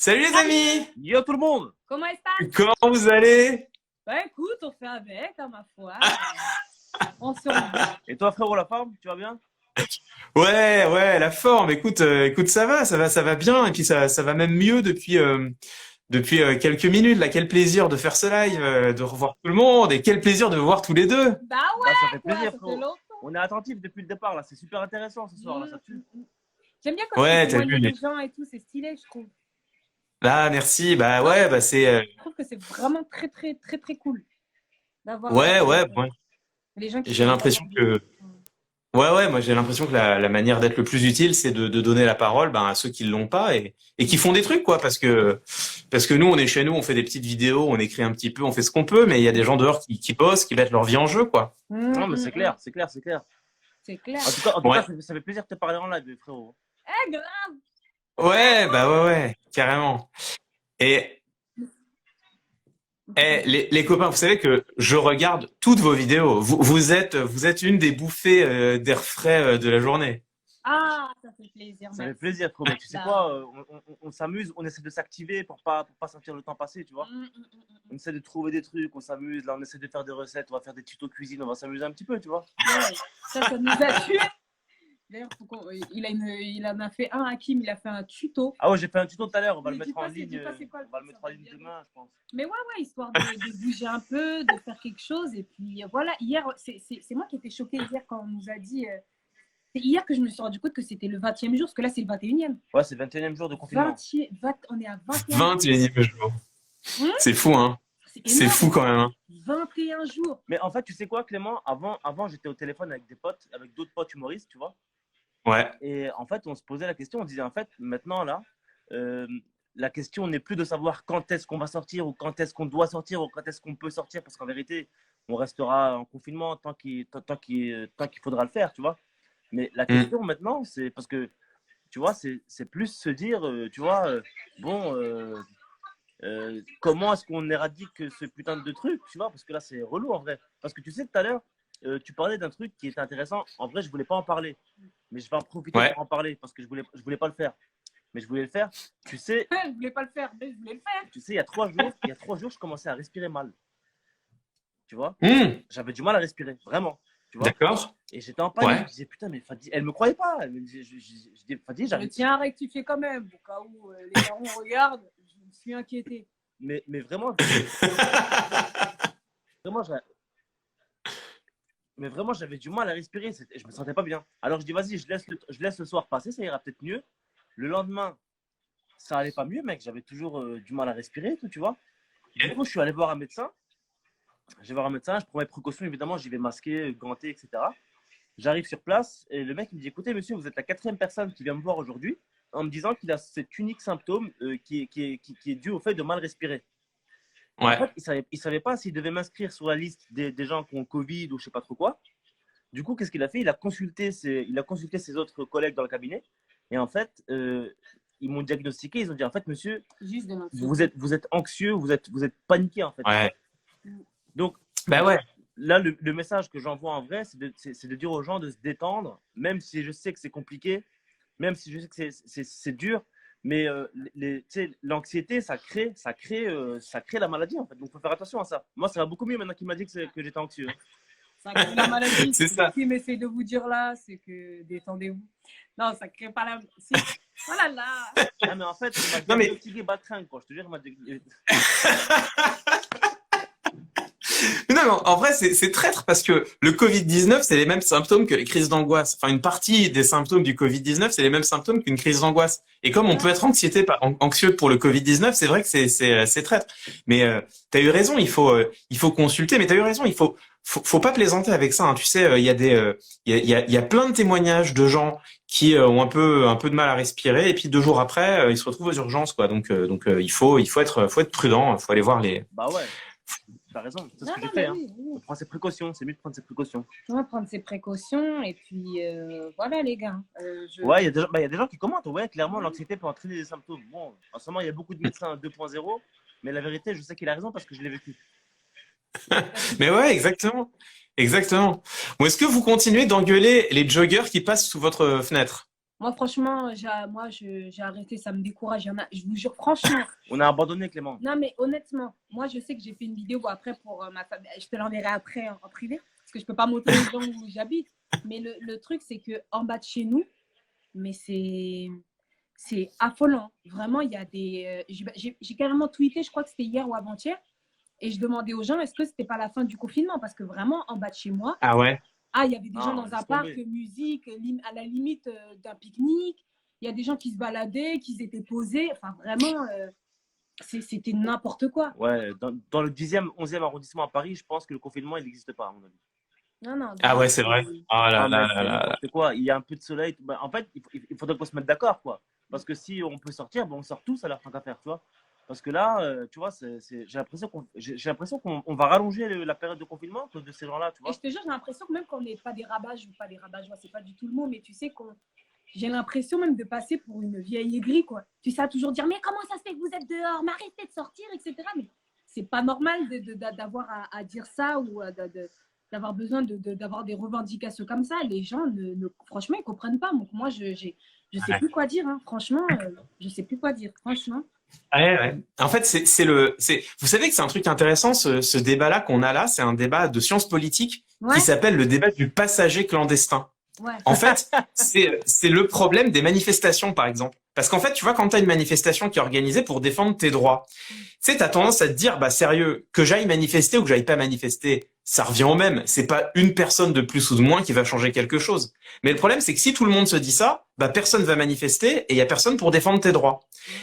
Salut les amis! Yo tout le monde! Comment estás? Comment vous allez? Bah écoute, on fait avec, à ma foi. On survit. Et toi frérot, la forme, tu vas bien? Ouais, la forme. Écoute, ça va bien. Et puis ça va même mieux depuis quelques minutes. Là, quel plaisir de faire ce live, de revoir tout le monde, et quel plaisir de vous voir tous les deux. Bah Bah ça ouais, fait quoi, plaisir ça fait frérot. longtemps. On est attentifs depuis le départ là, c'est super intéressant ce soir là, ça tue. Mm. J'aime bien quand tu Ouais, fais t'as vu témoigner les... les gens et tout, c'est stylé, je trouve. Ah, merci. Bah Non, ouais, bah c'est je trouve que c'est vraiment très, très, très, très cool d'avoir ouais. les gens qui J'ai témoignent l'impression leur vie. que ouais, moi j'ai l'impression que la manière d'être le plus utile, c'est de donner la parole ben, à ceux qui l'ont pas et qui font des trucs quoi, parce que nous on est chez nous, on fait des petites vidéos, on écrit un petit peu, on fait ce qu'on peut, mais il y a des gens dehors qui bossent, qui mettent leur vie en jeu quoi. Non mais c'est Mm. clair, c'est clair, c'est clair. C'est clair. En tout cas, Ouais, ça fait plaisir de te parler en live frérot. Eh, grave! ouais, bah ouais, carrément. Et les copains, vous savez que je regarde toutes vos vidéos. Vous êtes une des bouffées d'air frais de la journée. Ah, ça fait plaisir, Ça fait merci. plaisir frérot, mais tu sais Bah quoi, ouais. on s'amuse, on essaie de s'activer pour pas sentir le temps passer, tu vois. On essaie de trouver des trucs, on s'amuse, là on essaie de faire des recettes, on va faire des tutos cuisine, on va s'amuser un petit peu, tu vois. Ouais, ça nous a tués. D'ailleurs, il en a fait un, Hakim, il a fait un tuto. Ah ouais, j'ai fait un tuto tout à l'heure, on va Mais le mettre en ligne, dis pas c'est quoi le on va le truc, ça mettre en va ligne bien. demain, je pense. Mais ouais, histoire de bouger un peu, de faire quelque chose. Et puis voilà, hier, c'est moi qui étais choquée hier quand on nous a dit. C'est hier que je me suis rendu compte que c'était le 20e jour, parce que là, c'est le 21e. Ouais, c'est le 21e jour de confinement. On est à 21 jours. 21e jour. Hum, C'est fou hein. c'est C'est énorme. fou quand même hein. 21 jours. Mais en fait, tu sais quoi, Clément, avant j'étais au téléphone avec des potes, avec d'autres potes humoristes, tu vois. Ouais. Et en fait, on se posait la question, on disait en fait, maintenant là, euh, la question n'est plus de savoir quand est-ce qu'on va sortir ou quand est-ce qu'on doit sortir ou quand est-ce qu'on peut sortir, parce qu'en vérité, on restera en confinement tant qu'il faudra le faire, tu vois. Mais la Mm. question maintenant, c'est parce que, tu vois, c'est plus se dire, tu vois, bon, comment est-ce qu'on éradique ce putain de truc, tu vois, parce que là, c'est relou en vrai. Parce que tu sais, tout à l'heure, tu parlais d'un truc qui était intéressant. En vrai, je voulais pas en parler, mais je vais en profiter Ouais. pour en parler parce que je voulais pas le faire. Mais je voulais le faire. Tu sais, Je voulais pas le faire, mais je voulais le faire. il y a 3 jours, je commençais à respirer mal. Tu vois, Mm. j'avais du mal à respirer, vraiment. Tu vois, D'accord. et j'étais en panique. Ouais. Je disais, putain, mais Fadi, elle me croyait pas. Elle me disait, je dis, Fadi, Je j'arrive. tiens à rectifier quand même, au cas où les darons regardent. Je me suis inquiétée. Mais vraiment, vraiment, mais vraiment, j'avais du mal à respirer. Je me sentais pas bien. Alors je dis, vas-y, je laisse le soir passer, ça ira peut-être mieux. Le lendemain, ça allait pas mieux, mec. J'avais toujours du mal à respirer, tout, tu vois. Du coup, je suis allé voir un médecin. Je vais voir un médecin, je prends mes précautions, évidemment, j'y vais masqué, ganté, etc. J'arrive sur place et le mec il me dit, écoutez, monsieur, vous êtes la 4e personne qui vient me voir aujourd'hui en me disant qu'il a cet unique symptôme qui est dû au fait de mal respirer. Et en Ouais. fait, il savait pas s'il devait m'inscrire sur la liste des gens qui ont Covid ou je sais pas trop quoi. Du coup, qu'est-ce qu'il a fait? Il a consulté ses autres collègues dans le cabinet. Et en fait, ils m'ont diagnostiqué. Ils ont dit, en fait, monsieur, Juste de l'anxiété. vous êtes anxieux, vous êtes paniqué, en fait. Ouais. Donc, Bah ouais. là, le message que j'envoie en vrai, c'est de dire aux gens de se détendre, même si je sais que c'est compliqué, même si je sais que c'est dur. Mais tu sais, l'anxiété, ça crée la maladie, en fait. Donc, il faut faire attention à ça. Moi, ça va beaucoup mieux maintenant qu'il m'a dit que j'étais anxieux. Ça crée la maladie. C'est Ce ça. qu'il essaie de vous dire là, c'est que détendez-vous. Non, ça crée pas la. Oh là là. Ah, mais en fait, il m'a Non mais diagnostiqué Batrin, quoi. Je te jure, il m'a non, mais en vrai, c'est traître parce que le Covid-19, c'est les mêmes symptômes que les crises d'angoisse. Enfin, une partie des symptômes du Covid-19, c'est les mêmes symptômes qu'une crise d'angoisse. Et comme on peut être anxieux pour le Covid-19, c'est vrai que c'est traître. Mais t'as eu raison, il faut consulter. Mais t'as eu raison, faut pas plaisanter avec ça. Hein. Tu sais, il y a il y a plein de témoignages de gens qui ont un peu de mal à respirer et puis 2 jours après, ils se retrouvent aux urgences, quoi. Donc, faut être prudent. Faut aller voir les. Bah ouais, t'as raison. C'est ce Non, que j'ai mais fait. Hein. oui. On prend ses précautions. C'est mieux de prendre ses précautions. On va prendre ses précautions et puis voilà les gars. Ouais, il y a des gens qui commentent. Ouais, clairement, l'anxiété peut entraîner des symptômes. Bon, en ce moment, il y a beaucoup de médecins 2.0, mais la vérité, je sais qu'il a raison parce que je l'ai vécu. Mais ouais, exactement. Exactement. Ou est-ce que vous continuez d'engueuler les joggers qui passent sous votre fenêtre? Moi, franchement, j'ai arrêté, ça me décourage. Je vous jure, franchement. On a abandonné, Clément. Non, mais honnêtement, moi, je sais que j'ai fait une vidéo après pour ma famille. Je te l'enverrai après en privé, parce que je ne peux pas montrer les gens où j'habite. Mais le truc, c'est qu'en bas de chez nous, mais c'est affolant. Vraiment, il y a des. J'ai carrément tweeté, je crois que c'était hier ou avant-hier, et je demandais aux gens est-ce que c'était pas la fin du confinement? Parce que vraiment, en bas de chez moi, Ah ouais? il y avait des gens dans un laisse parc, tomber. musique, à la limite d'un pique-nique. Il y a des gens qui se baladaient, qui étaient posés. Enfin, vraiment, c'était n'importe quoi. Ouais, dans le 10e, 11e arrondissement à Paris, je pense que le confinement, il n'existe pas, à mon avis. Non, non, Ah vraiment, ouais, c'est vrai. Oh là Ah, là mec, là c'est là. n'importe quoi. Il y a un peu de soleil. Bah, en fait, il faudrait qu'on se mette d'accord, quoi. Parce que si on peut sortir, bon, on sort tous à la fin qu'à faire, tu vois. Parce que là, tu vois, j'ai l'impression qu'on va rallonger la période de confinement à cause de ces gens-là, tu Et vois. je te jure, j'ai l'impression que même qu'on n'est pas des rabages ou pas des rabat-joie, c'est pas du tout le mot, mais tu sais j'ai l'impression même de passer pour une vieille aigrie, quoi. Tu sais, à toujours dire, mais comment ça se fait que vous êtes dehors, mais arrêtez de sortir, etc. Mais c'est pas normal d'avoir à dire ça ou d'avoir besoin d'avoir des revendications comme ça. Les gens, franchement, ils comprennent pas. Donc moi, je sais Ouais. plus quoi dire, hein. Franchement, je sais plus quoi dire, franchement. Ouais, ouais. En fait, vous savez que c'est un truc intéressant, ce débat-là qu'on a là, c'est un débat de sciences politiques Ouais, qui s'appelle le débat du passager clandestin. ouais. En fait, c'est le problème des manifestations, par exemple. Parce qu'en fait, tu vois, quand tu as une manifestation qui est organisée pour défendre tes droits, tu sais, tu as tendance à te dire, bah sérieux, que j'aille manifester ou que j'aille pas manifester, ça revient au même. C'est pas une personne de plus ou de moins qui va changer quelque chose. Mais le problème, c'est que si tout le monde se dit ça, bah personne va manifester et il y a personne pour défendre tes droits.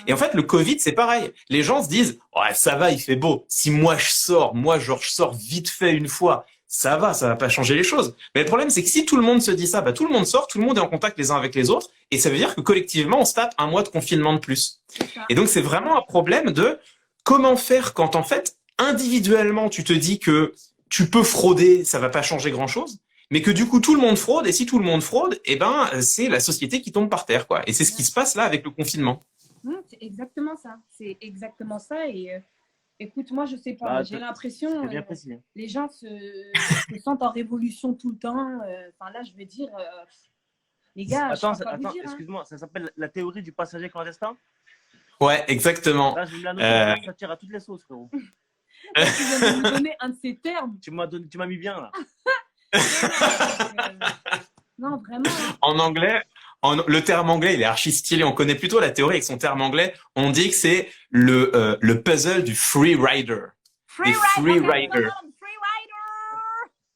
Et en fait, le Covid, c'est pareil. Les gens se disent, ouais, ça va, il fait beau. Si moi je sors, genre je sors vite fait une fois, ça va pas changer les choses. Mais le problème, c'est que si tout le monde se dit ça, bah tout le monde sort, tout le monde est en contact les uns avec les autres, et ça veut dire que collectivement, on se tape un mois de confinement de plus. C'est ça. Et donc, c'est vraiment un problème de comment faire quand, en fait, individuellement, tu te dis que tu peux frauder, ça va pas changer grand-chose, mais que du coup, tout le monde fraude, et si tout le monde fraude, eh ben, c'est la société qui tombe par terre, quoi. Et c'est ce qui se passe là avec le confinement. C'est exactement ça. C'est exactement ça. Et écoute, moi, je sais pas. Bah, J'ai l'impression c'est bien précis. les gens se sentent en révolution tout le temps. Enfin, là, je veux dire, les gars, je Attends, sais pas vous attends, dire. Hein. excuse-moi, ça s'appelle la théorie du passager clandestin. Ouais, exactement. Là, je vais me la noter, Euh, ça tire à toutes les sauces, frérot. Tu viens de me donner un de ces termes. Tu m'as mis bien, là. Non, vraiment. Hein. En anglais, le terme anglais, il est archi stylé. On connaît plutôt la théorie avec son terme anglais. On dit que c'est le puzzle du free rider. Free free rider. rider. Free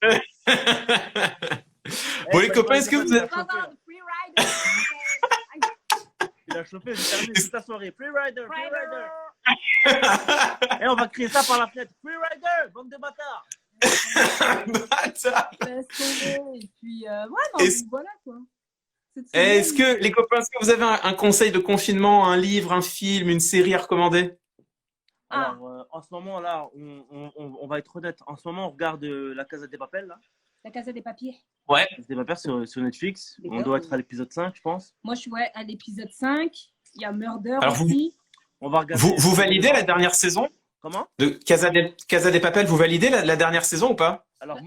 rider. Bon, les copains, est-ce que vous êtes... Free rider. Il a chauffé, j'ai terminé toute la soirée. Free rider, free Rider. rider. Et on va crier ça par la fenêtre. Free rider, bande de bâtards. Bâtard. Laisse tomber. Et puis, ouais, non, Est-ce- voilà, quoi. Cette Est-ce semaine, que, les copains, est-ce que vous avez un conseil de confinement, un livre, un film, une série à recommander? Ah. Alors, en ce moment, là, on va être honnête. En ce moment, on regarde La Casa des Papel, là. La Casa des Papiers. Ouais. La Casa des Papel sur Netflix. On D'accord. doit être à l'épisode 5, je pense. Moi, je suis ouais, à l'épisode 5. Il y a Murder Alors, aussi. On va regarder. Vous validez la dernière saison Comment? de Casa des Papel? Vous validez la dernière saison ou pas? Alors,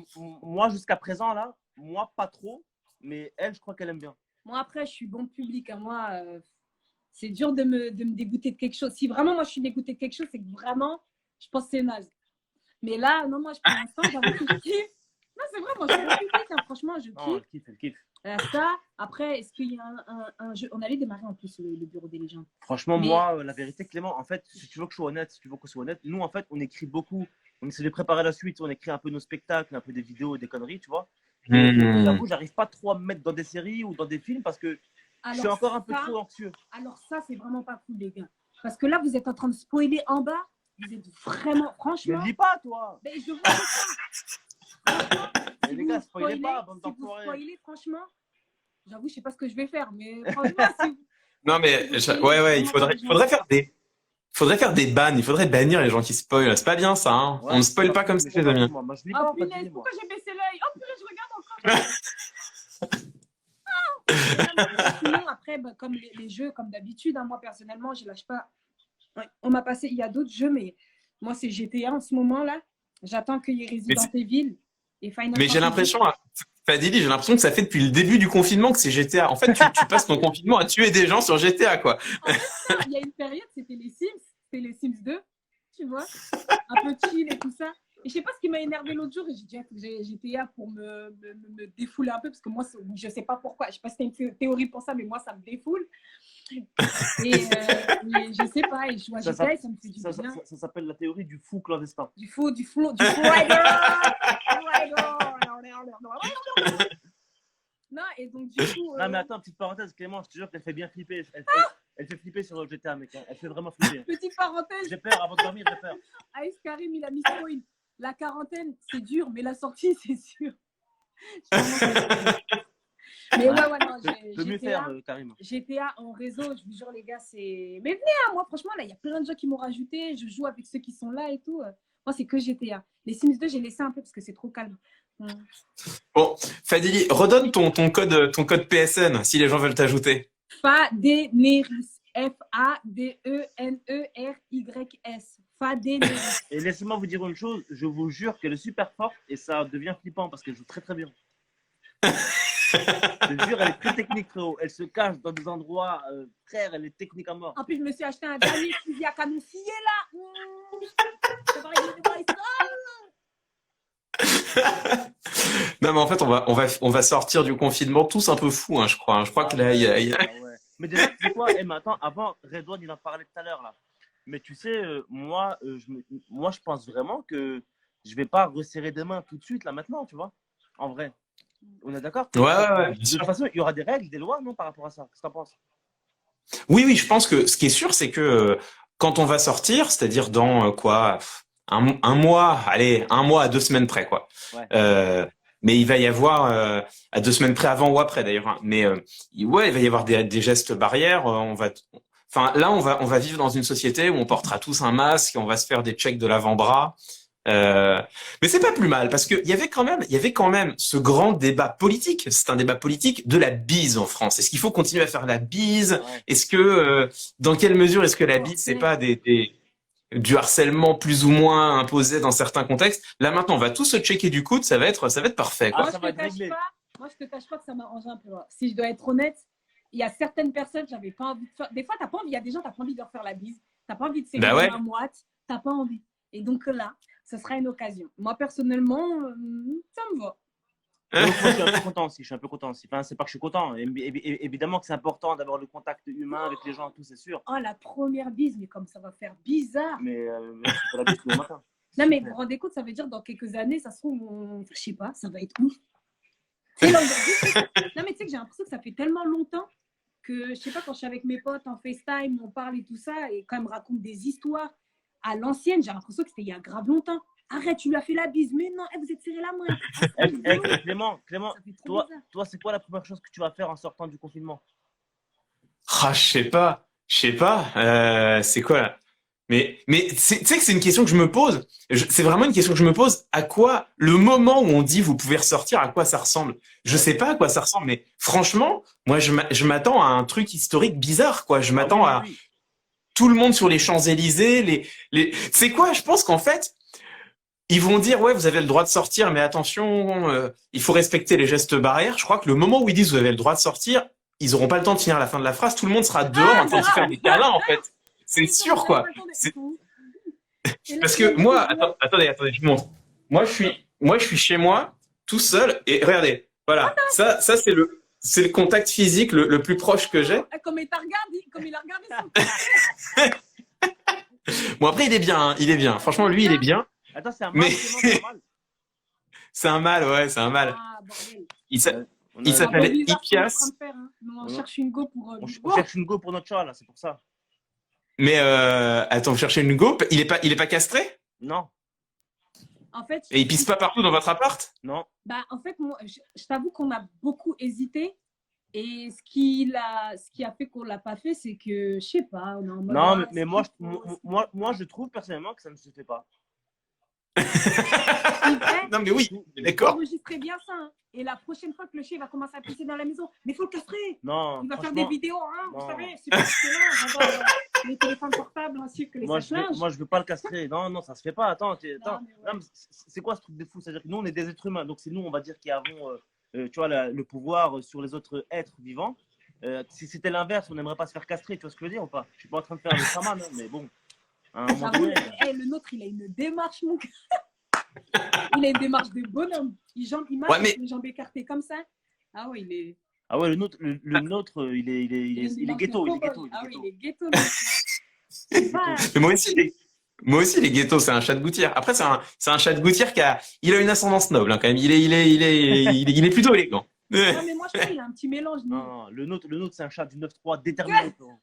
moi, jusqu'à présent, là, moi, pas trop. Mais elle, je crois qu'elle aime bien. Moi, après, je suis bon public. Hein. Moi, c'est dur de me dégoûter de quelque chose. Si vraiment, moi, je suis dégoûtée de quelque chose, c'est que vraiment, je pense que c'est naze. Mais là, non, moi, pour l'instant, j'avoue que je kiffe. Non, c'est vrai, moi, je suis bon public. Hein. Franchement, je Non, kiffe. elle kiffe. Ça, après, est-ce qu'il y a un jeu? On allait démarrer en plus le bureau des légendes. Franchement, Mais- moi, la vérité, Clément, en fait, si tu veux que je sois honnête, si tu veux qu'on soit honnête, nous, en fait, on écrit beaucoup. On essaie de préparer la suite, on écrit un peu nos spectacles, un peu des vidéos, des conneries, tu vois. Hmm. J'avoue, j'arrive pas trop à me mettre dans des séries ou dans des films parce que je suis encore un peu trop anxieux. Alors ça, c'est vraiment pas cool, les gars. Parce que là, vous êtes en train de spoiler en bas. Vous êtes vraiment, Mais franchement. lis pas, toi. Ben, je vois ça. Franchement, Mais les gars, spoilez pas, bande si vous d'enfoirés. spoilez, franchement, j'avoue, je sais pas ce que je vais faire. Mais franchement, si vous... Non, mais, ouais, il faudrait faire des bans. Il faudrait bannir les gens qui spoilent. C'est pas bien, ça, hein. Ouais, On ne spoil pas comme ça, les amis. Moi, je lis Oh pas, punaise, moi. pourquoi j'ai baissé l'œil? Oh punaise, je regarde encore. Sinon, après, bah, comme les jeux, comme d'habitude, hein, moi, personnellement, je lâche pas. Ouais, on m'a passé, il y a d'autres jeux, mais moi, c'est GTA en ce moment, là. J'attends qu'il y ait Resident Evil et Final Mais j'ai Fantasy. l'impression, Fadili, j'ai l'impression que ça fait depuis le début du confinement que c'est GTA. En fait, tu passes ton confinement à tuer des gens sur GTA, quoi. En fait, il y a une période, c'était les Sims. C'était les Sims 2, tu vois. Un peu chill et tout ça. Et je sais pas ce qui m'a énervé l'autre jour. Et j'ai dit, ah, faut que j'ai GTA pour me défouler un peu. Parce que moi, je sais pas pourquoi. Je sais pas si t'as une théorie pour ça, mais moi, ça me défoule. Et je sais pas. Et je vois GTA et ça me fait du bien. Ça s'appelle la théorie du fou clandestin. Du fou rider. Non, et donc du coup. Non, mais attends, petite parenthèse, Clément, je te jure qu'elle fait bien flipper. Elle fait flipper sur le GTA, mec. Elle fait vraiment flipper. Petite parenthèse. J'ai peur, avant de dormir, j'ai peur. Ice Karim, il a mis spoil. La quarantaine, c'est dur, mais la sortie, c'est sûr. Mais ouais, non, peut mieux faire, Karim. GTA en réseau, je vous jure, les gars, c'est. Mais venez, hein, moi, franchement, là, il y a plein de gens qui m'ont rajouté. Je joue avec ceux qui sont là et tout. Moi, c'est que GTA. Les Sims 2, j'ai laissé un peu parce que c'est trop calme. Bon, Fadili, redonne ton code PSN si les gens veulent t'ajouter. Fadeneris. Fadenerys. Fadeneris. Et laissez-moi vous dire une chose, je vous jure qu'elle est super forte et ça devient flippant parce qu'elle joue très très bien. Je te jure, elle est très technique, frérot. Elle se cache dans des endroits, frère, elle est technique à mort. En plus, je me suis acheté un dernier fusil à canon scié là. Non, mais en fait, on va sortir du confinement tous un peu fous, hein, je crois. Je crois que là, il y a... Ouais. Mais déjà, tu sais quoi, mais attends, avant, Redouane, il en parlait tout à l'heure, là. Mais tu sais, moi, je pense vraiment que je vais pas resserrer des mains tout de suite, là, maintenant, tu vois. En vrai. On est d'accord? Ouais. De toute façon, il y aura des règles, des lois, non, par rapport à ça. Qu'est-ce que t'en penses? Oui, je pense que ce qui est sûr, c'est que quand on va sortir, c'est-à-dire dans quoi, un mois, allez, un mois à 2 semaines près, quoi. Ouais. Mais il va y avoir à 2 semaines près, avant ou après d'ailleurs. Hein, mais ouais, il va y avoir des gestes barrières. Enfin là, on va vivre dans une société où on portera tous un masque, et on va se faire des checks de l'avant-bras. Mais c'est pas plus mal parce que il y avait quand même ce grand débat politique. C'est un débat politique de la bise en France. Est-ce qu'il faut continuer à faire la bise? Ouais. Est-ce que dans quelle mesure est-ce que la bise c'est pas du harcèlement plus ou moins imposé dans certains contextes? Là maintenant, on va tous se checker du coude. Ça va être parfait. Quoi. Moi, ça je va te être cache réglé. pas. Moi, je te cache pas que ça m'arrange un peu. Hein. Si je dois être honnête, il y a certaines personnes, j'avais pas envie de faire. Des fois, t'as pas envie. Il y a des gens, t'as pas envie de leur faire la bise. T'as pas envie de serrer Bah ouais. la moite. T'as pas envie. Et donc là, ce sera une occasion. Moi, personnellement, ça me va. Donc, moi, je suis un peu content aussi. Enfin, c'est pas que je suis content. Évidemment que c'est important d'avoir le contact humain avec les gens et tout, c'est sûr. Oh, la première bise, mais comme ça va faire bizarre. Mais c'est pas la bise tous les matins. Non, mais vous vous rendez compte, ça veut dire dans quelques années, ça se trouve, je sais pas, ça va être ouf. Non, mais tu sais que j'ai l'impression que ça fait tellement longtemps que, je sais pas, quand je suis avec mes potes en FaceTime, on parle et tout ça, et quand ils me racontent des histoires à l'ancienne, j'ai l'impression que c'était il y a grave longtemps. Arrête, tu lui as fait la bise. Mais non, vous êtes serré la main. Clément, toi, c'est quoi la première chose que tu vas faire en sortant du confinement? Ah, je sais pas. C'est quoi là? Mais tu sais que c'est une question que je me pose. C'est vraiment une question que je me pose. À quoi le moment où on dit vous pouvez ressortir, à quoi ça ressemble? Je sais pas à quoi ça ressemble, mais franchement, moi je m'attends à un truc historique bizarre, quoi. Je m'attends à tout le monde sur les Champs-Élysées. C'est quoi? Je pense qu'en fait, ils vont dire ouais, vous avez le droit de sortir, mais attention, il faut respecter les gestes barrières. Je crois que le moment où ils disent vous avez le droit de sortir, ils auront pas le temps de finir la fin de la phrase. Tout le monde sera dehors en train de se faire des câlins, en fait. C'est sûr, quoi. Parce que moi, attendez, je vous montre. Moi, je suis chez moi, tout seul, et regardez, voilà. Ça, c'est le contact physique le plus proche que j'ai. Comme il a regardé son. Bon, après, il est bien. Franchement, lui, il est bien. Attends, c'est un mâle, c'est un mâle. C'est un mâle, ouais, c'est un mâle. Ah, bordel. Il s'appelle Ipias. On cherche une go pour. On cherche une go pour notre chat, là, c'est pour ça. Mais attends, vous cherchez une go? Il est pas castré? Non. En fait. Et il pisse pas partout dans votre appart? Non. Bah, en fait, moi, je t'avoue qu'on a beaucoup hésité. Et ce qui a fait qu'on l'a pas fait, c'est que, je sais pas, on est en mode. Non, mais moi, je trouve personnellement que ça ne se fait pas. Non, mais oui, d'accord. Enregistrez bien ça. Hein. Et la prochaine fois que le chien va commencer à pisser dans la maison, mais il faut le castrer. Non. Il va faire des vidéos, hein, vous savez. C'est pas que là, les téléphones portables ainsi que les sèche-linges. Moi, je veux pas le castrer. Non, ça se fait pas. Attends. Ouais. C'est quoi ce truc de fou? C'est-à-dire que nous, on est des êtres humains. Donc, c'est nous, on va dire, qui avons tu vois, le pouvoir sur les autres êtres vivants. Si c'était l'inverse, on n'aimerait pas se faire castrer, tu vois ce que je veux dire ou pas? Je suis pas en train de faire le chaman, hein, mais bon, à un moment J'avoue, donné. le nôtre, il a une démarche, mon gars. Il a une démarche de bonhomme. Il marche Ouais, avec mais les jambes écartées comme ça. Ah ouais, il est. Ah ouais, le nôtre, Il a une il est démarche de ghetto, il est cow-boy. ghetto, il est Ah oui, ghetto. il est ghetto. Mais Il est c'est pas. ghetto. mais moi aussi, les ghettos, c'est un chat de gouttière. Après, c'est un chat de gouttière il a une ascendance noble, hein, quand même. Il est plutôt élégant. Non, mais moi, je crois qu'il a un petit mélange. Non, non, le nôtre, c'est un chat du 9-3 déterminé. frérot.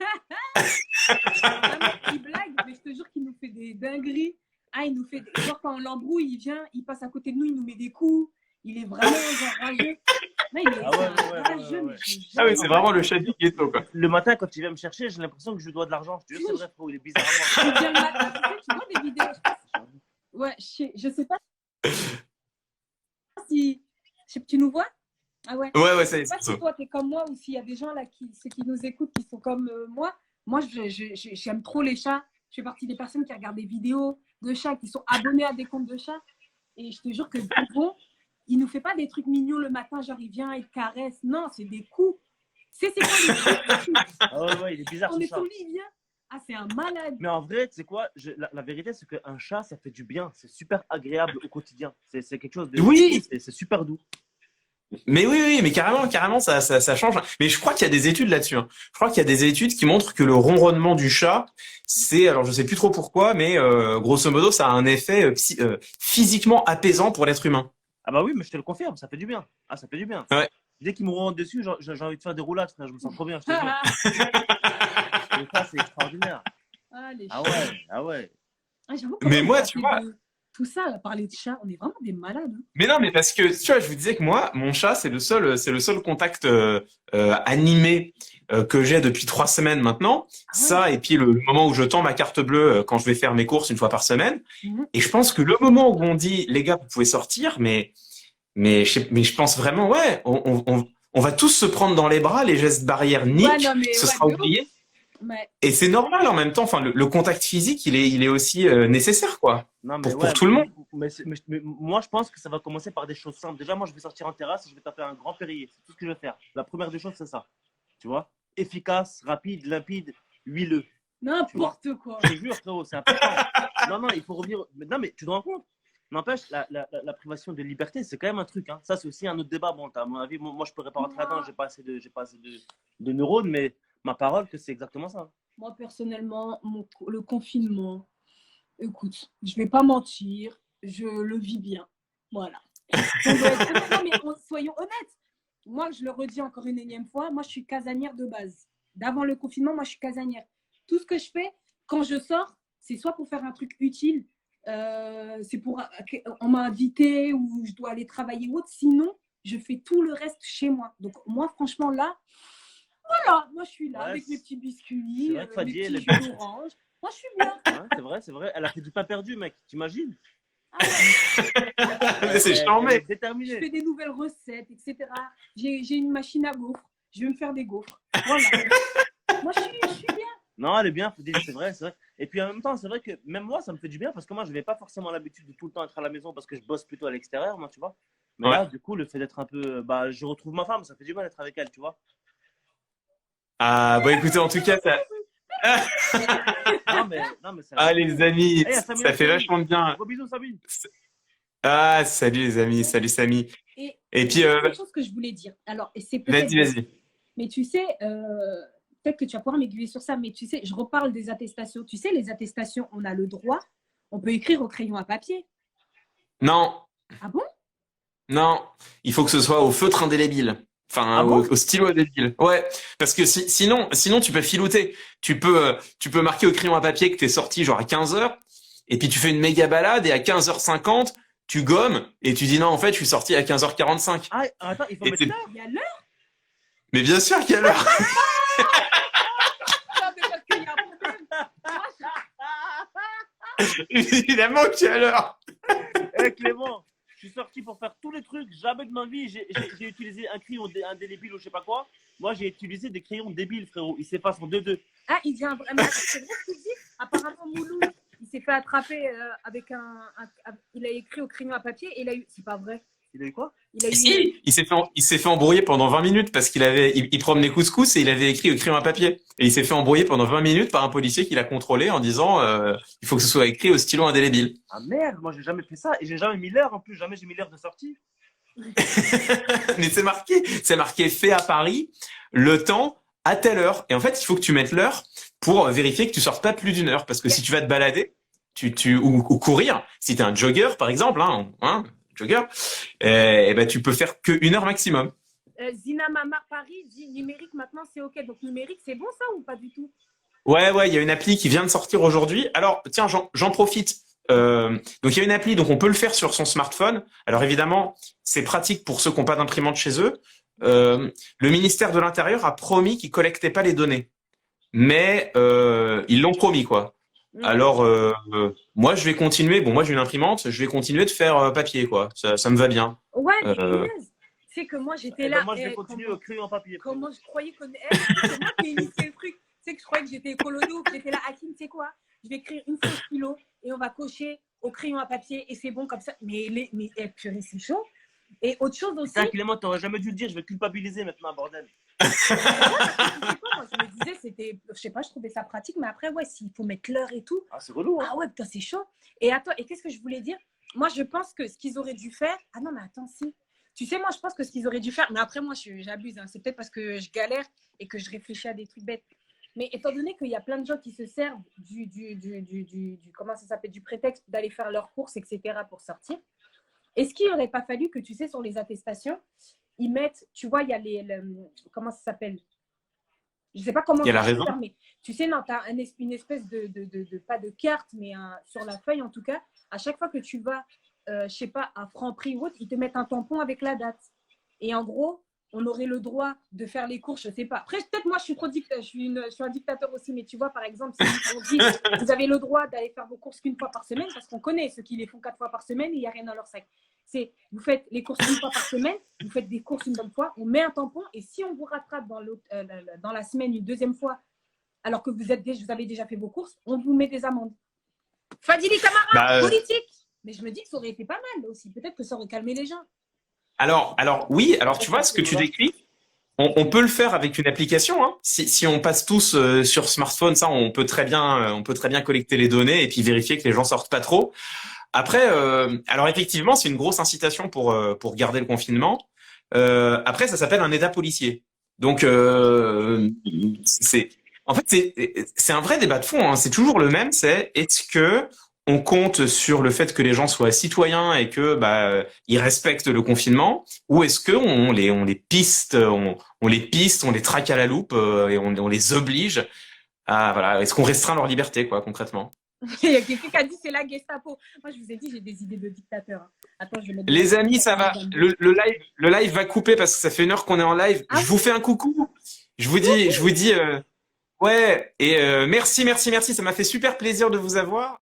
Vraiment, il blague, mais je te jure qu'il nous fait des dingueries. Ah, il nous fait. Genre, quand on l'embrouille, il vient, il passe à côté de nous, il nous met des coups. Il est vraiment genre rageux. Non, il est Ah ouais, c'est un ouais, vrai ouais, jeune. ouais. Ah oui, c'est vraiment le chat du ghetto, quoi. Le matin, quand il vient me chercher, j'ai l'impression que je lui dois de l'argent. Je te jure, c'est vrai, frérot, il est bizarrement. Il vient le matin. Tu vois des vidéos, je pense. Ouais, je sais pas si. Tu nous vois? Ah ouais. Ouais, Je ça y sais est, pas c'est si ça. toi, t'es comme moi ou s'il y a des gens là, ceux qui nous écoutent, qui sont comme moi. Moi, j'aime trop les chats. Je fais partie des personnes qui regardent des vidéos de chats, qui sont abonnés à des comptes de chats. Et je te jure que Bonbon, il nous fait pas des trucs mignons le matin, genre il vient, il te caresse. Non, c'est des coups. C'est quoi les coups? Ah ouais, il est bizarre On ce est chat. sous lit, il vient. Ah, c'est un malade. Mais en vrai, tu sais quoi, la vérité, c'est qu'un chat, ça fait du bien. C'est super agréable au quotidien. C'est quelque chose de. Oui, C'est super doux. mais oui, mais carrément, ça change. Mais je crois qu'il y a des études là-dessus, hein. Je crois qu'il y a des études qui montrent que le ronronnement du chat, alors je sais plus trop pourquoi, mais grosso modo, ça a un effet physiquement apaisant pour l'être humain. Ah bah oui, mais je te le confirme, ça fait du bien. Ah, ça fait du bien. Ouais. Dès qu'il me rentre dessus, j'ai envie de faire des roulades, frère. Je me sens trop bien, je te jure. Et ça, c'est extraordinaire. Ah, les Ah chats. ouais, ah ouais. Ah, j'avoue, Mais comment moi, on tu fait vois. tout ça, à parler de chats, on est vraiment des malades. Hein. Mais non, mais parce que tu vois, je vous disais que moi, mon chat, c'est le seul contact animé que j'ai depuis 3 semaines maintenant. Ah ouais. Ça, et puis le moment où je tends ma carte bleue quand je vais faire mes courses une fois par semaine. Mhm. Et je pense que le moment où on dit, les gars, vous pouvez sortir, mais je pense vraiment, ouais, on va tous se prendre dans les bras, les gestes barrières Ouais, nique, non, mais ce ouais, sera de ouf. oublié. Mais Et c'est normal en même temps. Enfin, le contact physique, il est aussi nécessaire, quoi, Non, mais pour tout le monde. mais moi, je pense que ça va commencer par des choses simples. Déjà, moi, je vais sortir en terrasse et je vais taper un grand Perrier. C'est tout ce que je vais faire. La première des choses, c'est ça. Tu vois? Efficace, rapide, limpide, huileux. n'importe quoi. Je te jure, frérot, c'est important. Non, il faut revenir. Non, mais tu te rends compte? N'empêche, la privation de liberté, c'est quand même un truc. Hein. Ça, c'est aussi un autre débat. Bon, à mon avis, moi, je ne pourrais pas rentrer là-dedans. J'ai pas assez de neurones, mais ma parole, que c'est exactement ça. Moi, personnellement, le confinement, écoute, je vais pas mentir, je le vis bien. Voilà. Non, mais soyons honnêtes. Moi, je le redis encore une énième fois, moi, je suis casanière de base. D'avant le confinement, moi, je suis casanière. Tout ce que je fais, quand je sors, c'est soit pour faire un truc utile, c'est pour on m'a invité ou je dois aller travailler ou autre. Sinon, je fais tout le reste chez moi. Donc, moi, franchement, là, voilà, moi, je suis là Ouais, avec mes petits c'est biscuits, vrai que mes Fadi, petits elle jus d'orange. Moi, je suis bien. Ouais, c'est vrai. Elle a fait du pain perdu, mec. T'imagines? Ah ouais. Mais c'est Elle est charmé. Je déterminée. fais des nouvelles recettes, etc. J'ai une machine à gaufres. Je vais me faire des gaufres. Voilà. Moi, je suis bien. Non, elle est bien, Fadi, c'est vrai, c'est vrai. Et puis en même temps, c'est vrai que même moi, ça me fait du bien parce que moi, je n'avais pas forcément l'habitude de tout le temps être à la maison parce que je bosse plutôt à l'extérieur, moi, tu vois. Mais Ouais. là, du coup, le fait d'être un peu. Bah, je retrouve ma femme, ça fait du bien d'être avec elle, tu vois. Ah, bon, écoutez, en tout cas, ça. Non, mais c'est Ah, les amis, Hey, ça fait vachement de bien. Gros bisous, Sabine. Ah, salut les amis, salut Samy. Et puis, quelque chose que je voulais dire. Alors, et c'est peut-être. vas-y. Mais tu sais, peut-être que tu vas pouvoir m'aiguiller sur ça, mais tu sais, je reparle des attestations. Tu sais, les attestations, on a le droit, on peut écrire au crayon à papier. Non, Ah bon? non, il faut que ce soit au feutre indélébile. Enfin, Ah bon au stylo indélébile. Ouais, parce que sinon, tu peux filouter. Tu peux marquer au crayon à papier que t'es sorti genre à 15h, et puis tu fais une méga balade, et à 15h50, tu gommes, et tu dis non, en fait, je suis sorti à 15h45. Ah, attends, il faut Et mettre c'est- l'heure. Il y a l'heure? Mais bien sûr qu'il y a l'heure. Non, mais parce qu'il y a un problème. Évidemment qu'il y a l'heure. Eh Clément, je suis sorti pour faire tous les trucs. Jamais de ma vie, j'ai utilisé un crayon indélébile ou je sais pas quoi. Moi, j'ai utilisé des crayons débiles, frérot. Ils s'effacent en 2-2. Ah, il dit un vrai. Mais attends, c'est vrai ce que tu dis? Apparemment, Mouloud, il s'est fait attraper avec il a écrit au crayon à papier et il a eu. C'est pas vrai. Il a eu quoi? Il a eu. Si, il s'est fait embrouiller pendant 20 minutes parce il promenait couscous et il avait écrit au crayon à papier. Et il s'est fait embrouiller pendant 20 minutes par un policier qui l'a contrôlé en disant il faut que ce soit écrit au stylo indélébile. Ah merde, moi j'ai jamais fait ça et j'ai jamais mis l'heure en plus, jamais j'ai mis l'heure de sortie. Mais c'est marqué fait à Paris, le temps à telle heure. Et en fait, il faut que tu mettes l'heure pour vérifier que tu sortes pas plus d'une heure. Parce que si tu vas te balader, ou courir, si t'es un jogger par exemple, jogger, et ben tu peux faire que 1 heure maximum. Zina Mamar Paris dit numérique maintenant c'est ok. Donc numérique c'est bon ça ou pas du tout? Ouais, il y a une appli qui vient de sortir aujourd'hui. Alors, tiens, j'en profite. Donc, il y a une appli, donc on peut le faire sur son smartphone. Alors, évidemment, c'est pratique pour ceux qui n'ont pas d'imprimante chez eux. Le ministère de l'Intérieur a promis qu'il collectait pas les données, mais ils l'ont promis, quoi. Alors, moi, je vais continuer. Bon, moi, j'ai une imprimante. Je vais continuer de faire papier, quoi. Ça me va bien. Ouais, mais punaise. Tu sais que moi j'étais là. Moi je vais continuer au crayon papier. Comment je croyais que c'est moi qui ai initié le truc. Tu sais que je croyais que j'étais écolodo, que j'étais là, Hakim, tu sais quoi? Je vais écrire une fausse stylo et on va cocher au crayon à papier et c'est bon comme ça. Mais purée, c'est chaud. Et autre chose aussi. Putain, Clément, t'aurais jamais dû le dire, je vais culpabiliser maintenant, bordel. Moi, je me disais, c'était, je sais pas, je trouvais ça pratique, mais après, ouais, s'il faut mettre l'heure et tout. Ah, c'est relou, hein. Ah ouais, putain, c'est chaud. Et attends, et qu'est-ce que je voulais dire? Moi, je pense que ce qu'ils auraient dû faire. Ah non, mais attends, si. Tu sais, moi, je pense que ce qu'ils auraient dû faire. Mais après, moi, j'abuse. Hein. C'est peut-être parce que je galère et que je réfléchis à des trucs bêtes. Mais étant donné qu'il y a plein de gens qui se servent comment ça s'appelle, du prétexte d'aller faire leurs courses, etc., pour sortir, est-ce qu'il n'aurait pas fallu que, tu sais, sur les attestations, ils mettent, tu vois, il y a comment ça s'appelle? Je ne sais pas comment Il y a la ça raison. faire, mais tu sais, non, tu as une espèce pas de carte, mais sur la feuille, en tout cas, à chaque fois que tu vas, je sais pas, à Franprix ou autre, ils te mettent un tampon avec la date. Et en gros, on aurait le droit de faire les courses, je sais pas. Après, peut-être moi, je suis un dictateur aussi, mais tu vois, par exemple, si on dit, vous avez le droit d'aller faire vos courses qu'une fois par semaine, parce qu'on connaît ceux qui les font 4 fois par semaine et il n'y a rien dans leur sac. Vous faites les courses une fois par semaine, vous faites des courses une bonne fois, on met un tampon, et si on vous rattrape dans la semaine une deuxième fois, alors que vous avez déjà fait vos courses, on vous met des amendes. Fadili Camara, politique. Mais je me dis que ça aurait été pas mal aussi. Peut-être que ça aurait calmé les gens. Alors oui, alors tu vois ce que tu décris, on peut le faire avec une application. Hein. Si on passe tous sur smartphone, ça, on peut très bien collecter les données et puis vérifier que les gens sortent pas trop. Après, alors effectivement, c'est une grosse incitation pour garder le confinement. Après, ça s'appelle un état policier. Donc c'est un vrai débat de fond. Hein. C'est toujours le même. C'est est-ce que on compte sur le fait que les gens soient citoyens et que ils respectent le confinement, ou est-ce que on les piste, on les traque à la loupe et on les oblige à voilà, est-ce qu'on restreint leur liberté quoi concrètement? Il y a quelqu'un qui a dit c'est la Gestapo. Moi je vous ai dit j'ai des idées de dictateur. Attends, je vais mettre Les amis, ça va. Le live va couper parce que ça fait 1 heure qu'on est en live. Ah Je vous fais un coucou. Je vous dis ouais et merci. Ça m'a fait super plaisir de vous avoir.